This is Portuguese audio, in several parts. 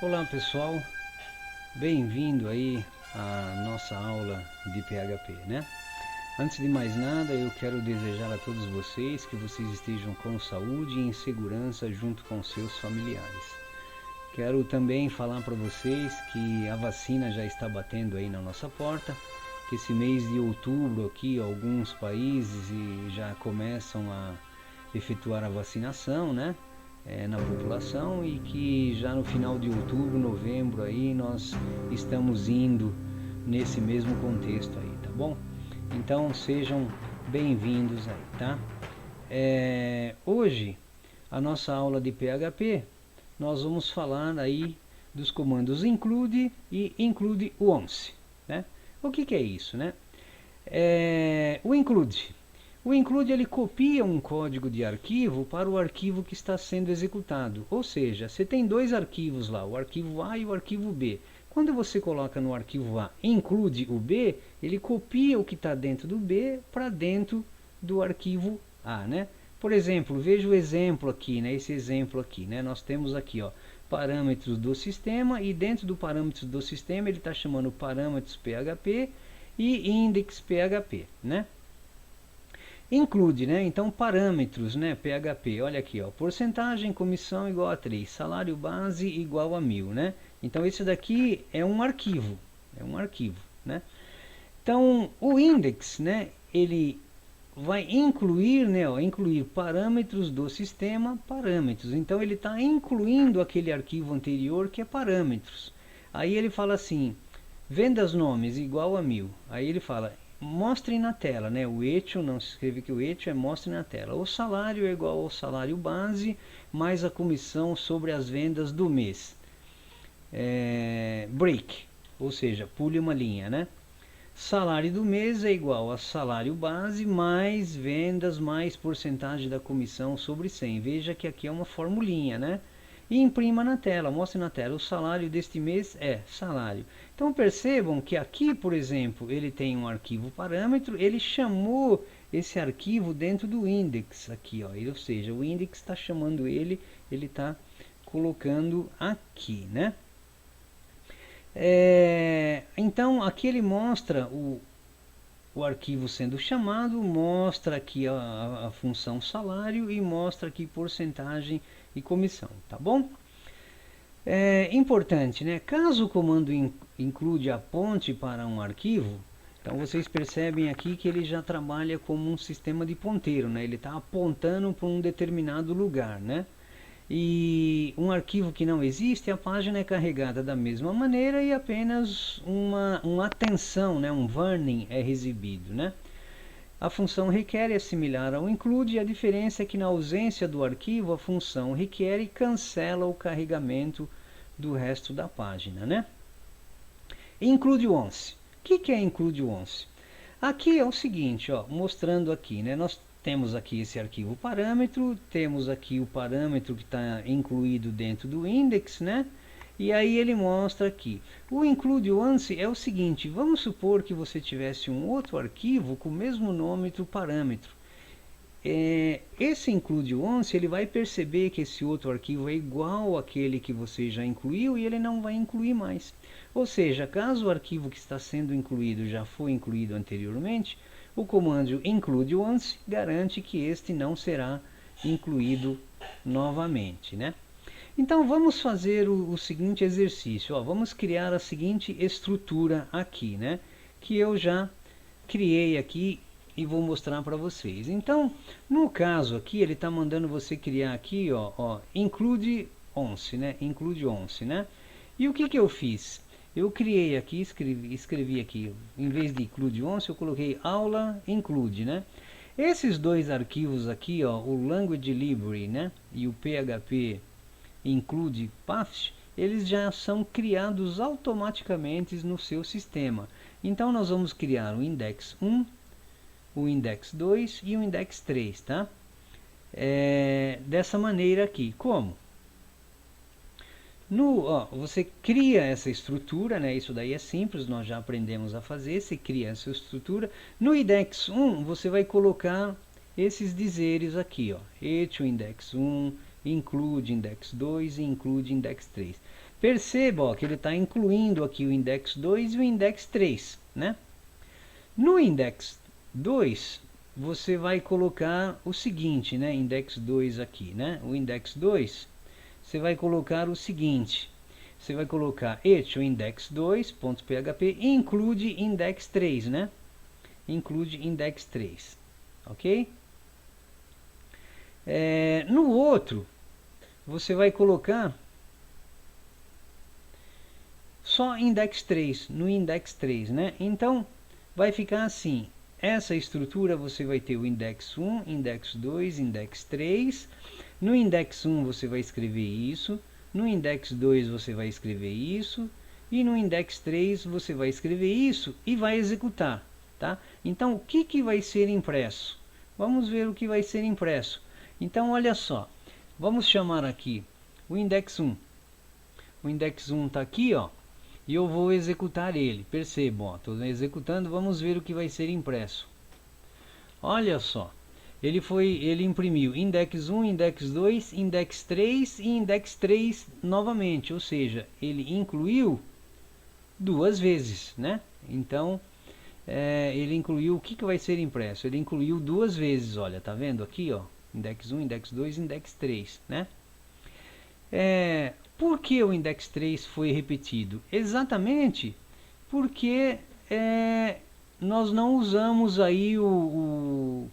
Olá pessoal, bem-vindo aí à nossa aula de PHP, né? Antes de mais nada, eu quero desejar a todos vocês que vocês estejam com saúde e em segurança junto com seus familiares. Quero também falar para vocês que a vacina já está batendo aí na nossa porta, que esse mês de outubro aqui alguns países já começam a efetuar a vacinação, né? Na população, e que já no final de outubro, novembro aí nós estamos indo nesse mesmo contexto aí, tá bom? Então sejam bem-vindos aí, tá? Hoje a nossa aula de PHP nós vamos falar aí dos comandos include e include once, né? O que é isso, né? O include ele copia um código de arquivo para o arquivo que está sendo executado. Ou seja, você tem dois arquivos lá, o arquivo A e o arquivo B. Quando você coloca no arquivo A include o B, ele copia o que está dentro do B para dentro do arquivo A, né? Por exemplo, veja o exemplo aqui, né? Esse exemplo aqui, né? Nós temos aqui, ó, parâmetros do sistema, e dentro do parâmetros do sistema ele está chamando parâmetros PHP e index PHP, né? Include, né? Então, parâmetros, né? PHP, olha aqui, ó, porcentagem, comissão igual a 3, salário base igual a 1000, né? Então, esse daqui é um arquivo, né? Então, o index, né? Ele vai incluir, né? Ó, incluir parâmetros do sistema, parâmetros. Então, ele está incluindo aquele arquivo anterior que é parâmetros. Aí ele fala assim, vendas nomes igual a 1000. Aí ele fala, mostrem na tela, né? O eixo, não se escreve que o eixo é mostre na tela. O salário é igual ao salário base mais a comissão sobre as vendas do mês. Break, ou seja, pule uma linha, né? Salário do mês é igual a salário base mais vendas mais porcentagem da comissão sobre 100. Veja que aqui é uma formulinha, né? E imprima na tela, mostre na tela, o salário deste mês é salário. Então percebam que aqui, por exemplo, ele tem um arquivo parâmetro, ele chamou esse arquivo dentro do index aqui, ó, ou seja, o index está chamando ele está colocando aqui, né? Então aqui ele mostra o arquivo sendo chamado, mostra aqui a função salário e mostra aqui porcentagem e comissão, tá bom? Importante, né? Caso o comando include aponte para um arquivo, então vocês percebem aqui que ele já trabalha como um sistema de ponteiro, né? Ele está apontando para um determinado lugar, né? E um arquivo que não existe, a página é carregada da mesma maneira e apenas uma atenção, né? Um warning é exibido, né? A função requer é similar ao include, a diferença é que na ausência do arquivo, a função requer cancela o carregamento do resto da página, né? Include once. O que é include once? Aqui é o seguinte, ó, mostrando aqui, né? Nós temos aqui esse arquivo parâmetro, temos aqui o parâmetro que está incluído dentro do index, né? E aí ele mostra aqui. O include once é o seguinte, vamos supor que você tivesse um outro arquivo com o mesmo nome do parâmetro. Esse include once, ele vai perceber que esse outro arquivo é igual àquele que você já incluiu e ele não vai incluir mais. Ou seja, caso o arquivo que está sendo incluído já foi incluído anteriormente, o comando include once garante que este não será incluído novamente, né? Então vamos fazer o seguinte exercício, ó, vamos criar a seguinte estrutura aqui, né? Que eu já criei aqui e vou mostrar para vocês. Então, no caso aqui, ele está mandando você criar aqui, ó, include once, né? Include once, né? E o que eu fiz? Eu criei aqui, escrevi aqui, em vez de include once, eu coloquei aula include, né? Esses dois arquivos aqui, ó, o language library, né? E o php include path, eles já são criados automaticamente no seu sistema. Então nós vamos criar o index 1, o index 2 e o index 3, tá? Dessa maneira aqui. Como? Você cria essa estrutura, né? Isso daí é simples, nós já aprendemos a fazer. Você cria essa estrutura. No index 1, você vai colocar esses dizeres aqui, ó. Este o index 1, include index 2 e include index 3. Perceba, ó, que ele está incluindo aqui o index 2 e o index 3, né? No index 2, você vai colocar o seguinte, né? Index 2 aqui, né? O index 2, você vai colocar o seguinte. Você vai colocar echo index2.php e include index 3, né? Include index 3, ok? No outro, você vai colocar só index 3, no index 3, né? Então, vai ficar assim. Essa estrutura você vai ter o index 1, index 2, index 3. No index 1 você vai escrever isso. No index 2 você vai escrever isso. E no index 3 você vai escrever isso e vai executar, tá? Então, o que vai ser impresso? Vamos ver o que vai ser impresso. Então, olha só. Vamos chamar aqui o index 1. O index 1 está aqui, ó. E eu vou executar ele. Percebam, estou executando, vamos ver o que vai ser impresso. Olha só, ele imprimiu index 1, index 2, index 3 e index 3 novamente, ou seja, ele incluiu duas vezes, né? Então, ele incluiu, o que vai ser impresso? Ele incluiu duas vezes, olha, tá vendo aqui, ó, index 1, index 2, index 3, né? Por que o index 3 foi repetido? Exatamente porque nós não usamos aí o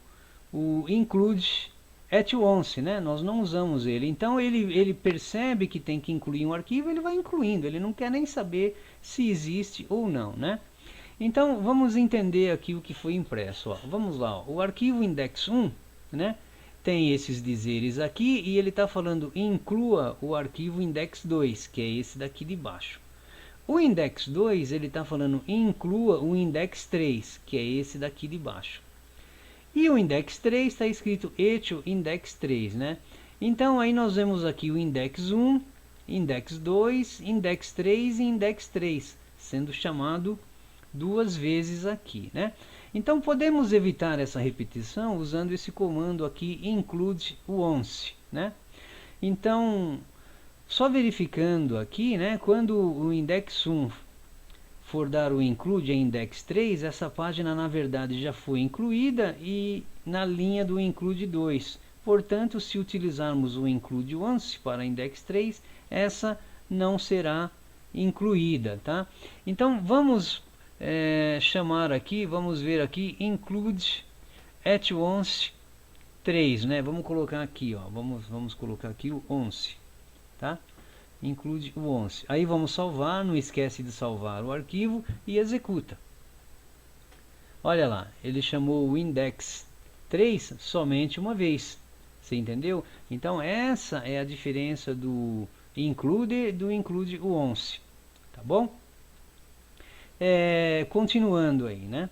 include at once, né? Nós não usamos ele. Então ele percebe que tem que incluir um arquivo, ele vai incluindo, ele não quer nem saber se existe ou não, né? Então vamos entender aqui o que foi impresso. Ó. Vamos lá, ó. O arquivo index 1, né? Tem esses dizeres aqui e ele está falando inclua o arquivo index 2, que é esse daqui de baixo. O index 2 ele está falando inclua o index 3, que é esse daqui de baixo. E o index 3 está escrito echo index 3, né? Então aí nós vemos aqui o index 1, index 2, index 3 e index 3, sendo chamado duas vezes aqui, né? Então podemos evitar essa repetição usando esse comando aqui include once, né? Então, só verificando aqui, né, quando o index 1 for dar o include em index 3, essa página na verdade já foi incluída e na linha do include 2. Portanto, se utilizarmos o include once para index 3, essa não será incluída, tá? Então, vamos chamar aqui, vamos ver aqui, include at once 3, né? Vamos colocar aqui, ó, vamos colocar aqui o once, tá? Include o once. Aí vamos salvar, não esquece de salvar o arquivo e executa. Olha lá, ele chamou o index 3 somente uma vez. Você entendeu? Então essa é a diferença do include do include o once, tá bom? Continuando aí, né?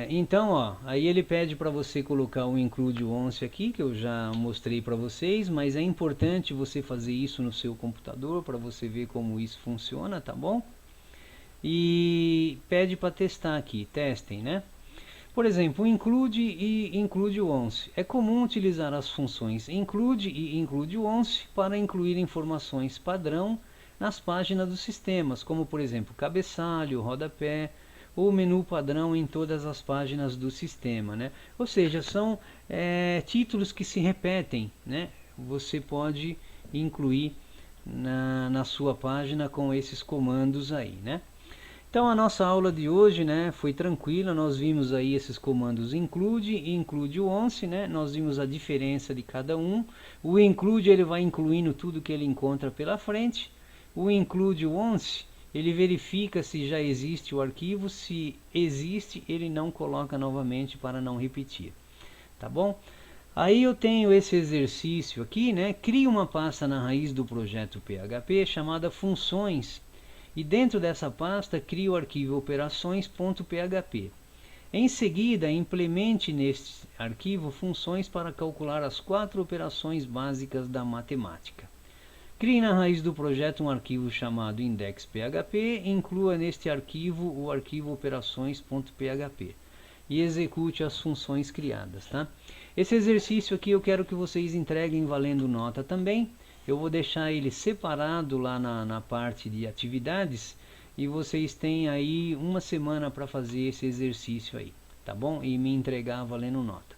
Então, ó, aí ele pede para você colocar o include once aqui, que eu já mostrei para vocês, mas é importante você fazer isso no seu computador para você ver como isso funciona, tá bom? E pede para testar aqui, testem, né? Por exemplo, include e include once. É comum utilizar as funções include e include once para incluir informações padrão nas páginas dos sistemas, como por exemplo cabeçalho, rodapé ou menu padrão em todas as páginas do sistema, né? Ou seja, são títulos que se repetem, né? Você pode incluir na sua página com esses comandos aí, né? Então a nossa aula de hoje, né, foi tranquila. Nós vimos aí esses comandos include e include once, né? Nós vimos a diferença de cada um. O include ele vai incluindo tudo que ele encontra pela frente. O include once ele verifica se já existe o arquivo. Se existe, ele não coloca novamente para não repetir, tá bom? Aí eu tenho esse exercício aqui, né? Crie uma pasta na raiz do projeto PHP chamada funções. E dentro dessa pasta, crie o arquivo operações.php. Em seguida, implemente neste arquivo funções para calcular as 4 operações básicas da matemática. Crie na raiz do projeto um arquivo chamado index.php e inclua neste arquivo o arquivo operações.php. E execute as funções criadas, tá? Esse exercício aqui eu quero que vocês entreguem valendo nota também. Eu vou deixar ele separado lá na parte de atividades e vocês têm aí uma semana para fazer esse exercício aí, tá bom? E me entregar valendo nota.